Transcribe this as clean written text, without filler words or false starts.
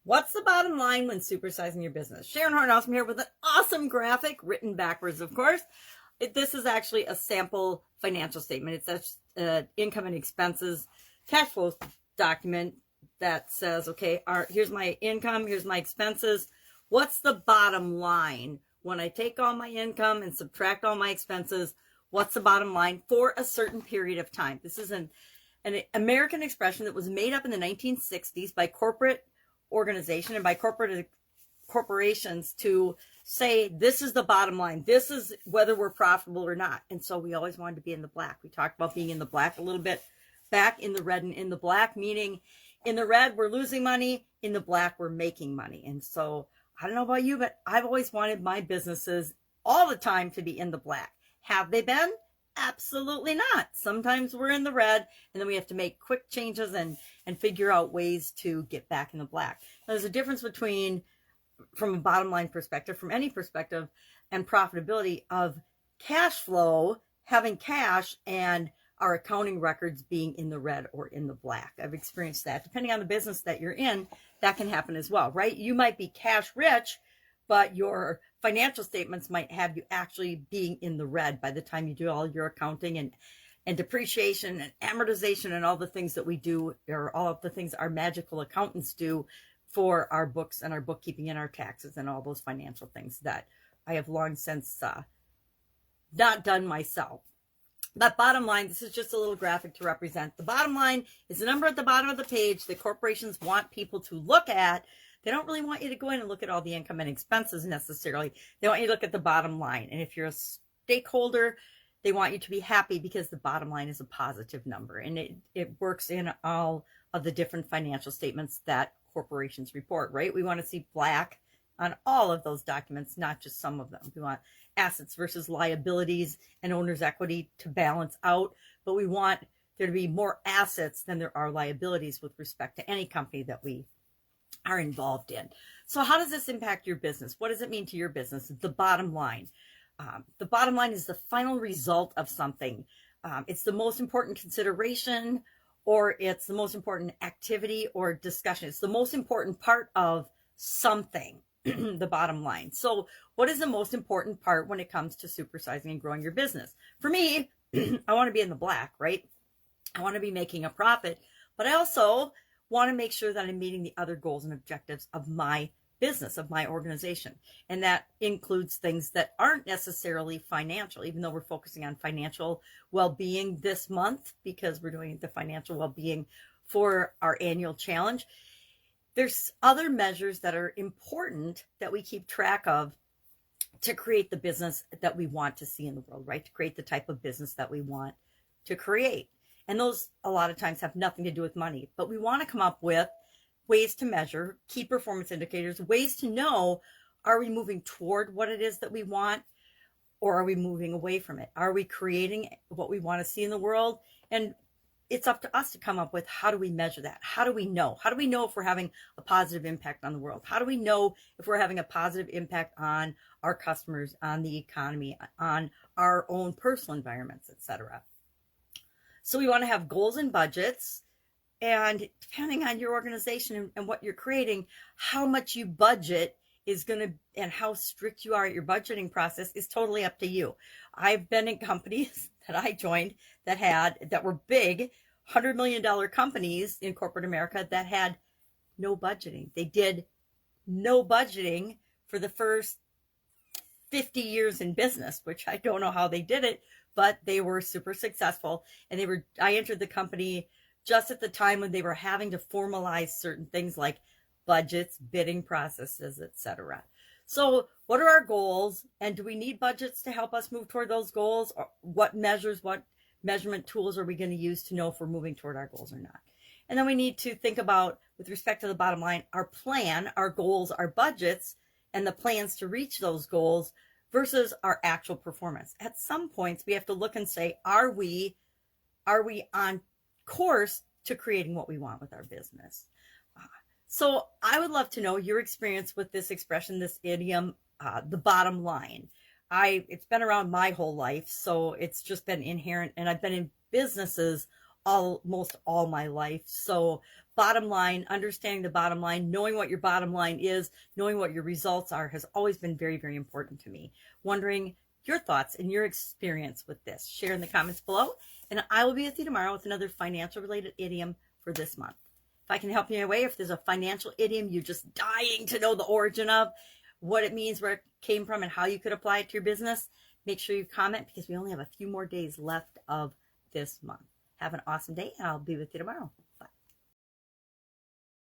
What's the bottom line when supersizing your business? Sharon Horne-Ellstrom here with an awesome graphic, written backwards, of course. This is actually a sample financial statement. It's an income and expenses cash flow document that says, okay, here's my income, here's my expenses. What's the bottom line? When I take all my income and subtract all my expenses, what's the bottom line for a certain period of time? This is an American expression that was made up in the 1960s by corporate organization and by corporations to say, this is the bottom line. This is whether we're profitable or not. And so we always wanted to be in the black. We talked about being in the black a little bit back, in the red and in the black, meaning in the red, we're losing money. In the black, we're making money. And so I don't know about you, but I've always wanted my businesses all the time to be in the black. Have they been? Absolutely not. Sometimes we're in the red, and then we have to make quick changes and figure out ways to get back in the black. Now, there's a difference between, from a bottom line perspective, from any perspective, and profitability of cash flow, having cash, and our accounting records being in the red or in the black. I've experienced that. Depending on the business that you're in, that can happen as well, right? You might be cash rich, but your financial statements might have you actually being in the red by the time you do all your accounting and depreciation and amortization and all the things that we do, or all of the things our magical accountants do for our books and our bookkeeping and our taxes and all those financial things that I have long since not done myself. That bottom line, this is just a little graphic to represent. The bottom line is the number at the bottom of the page that corporations want people to look at. They don't really want you to go in and look at all the income and expenses necessarily. They want you to look at the bottom line. And if you're a stakeholder, they want you to be happy because the bottom line is a positive number. And it works in all of the different financial statements that corporations report, right? We want to see black on all of those documents, not just some of them. We want assets versus liabilities and owner's equity to balance out, but we want there to be more assets than there are liabilities with respect to any company that we are involved in. So how does this impact your business? What does it mean to your business? The bottom line. The bottom line is the final result of something. It's the most important consideration, or it's the most important activity or discussion. It's the most important part of something, the bottom line. So what is the most important part when it comes to supersizing and growing your business? For me, I want to be in the black, right? I want to be making a profit, but I also want to make sure that I'm meeting the other goals and objectives of my business, of my organization. And that includes things that aren't necessarily financial, even though we're focusing on financial well-being this month because we're doing the financial well-being for our annual challenge. There's other measures that are important that we keep track of to create the business that we want to see in the world, right? To create the type of business that we want to create. And those a lot of times have nothing to do with money, but we want to come up with ways to measure, key performance indicators, ways to know, are we moving toward what it is that we want, or are we moving away from it? Are we creating what we want to see in the world? And it's up to us to come up with, how do we measure that? How do we know? How do we know if we're having a positive impact on the world? How do we know if we're having a positive impact on our customers, on the economy, on our own personal environments, etc.? So we want to have goals and budgets, and depending on your organization and what you're creating, how much you budget is going to, and how strict you are at your budgeting process is totally up to you. I've been in companies that I joined that were big, $100 million companies in corporate America that had no budgeting. They did no budgeting for the first 50 years in business, which I don't know how they did it, but they were super successful. And I entered the company just at the time when they were having to formalize certain things like budgets, bidding processes, etc. So what are our goals? And do we need budgets to help us move toward those goals? Or what measurement tools are we going to use to know if we're moving toward our goals or not? And then we need to think about, with respect to the bottom line, our plan, our goals, our budgets, and the plans to reach those goals versus our actual performance. At some points, we have to look and say, are we on course to creating what we want with our business? So I would love to know your experience with this expression, this idiom, the bottom line. It's been around my whole life, so it's just been inherent, and I've been in businesses almost all my life. So bottom line, understanding the bottom line, knowing what your bottom line is, knowing what your results are has always been very, very important to me. Wondering your thoughts and your experience with this. Share in the comments below, and I will be with you tomorrow with another financial related idiom for this month. If I can help you in any way, if there's a financial idiom you're just dying to know the origin of, what it means, where it came from, and how you could apply it to your business, make sure you comment, because we only have a few more days left of this month. Have an awesome day, and I'll be with you tomorrow.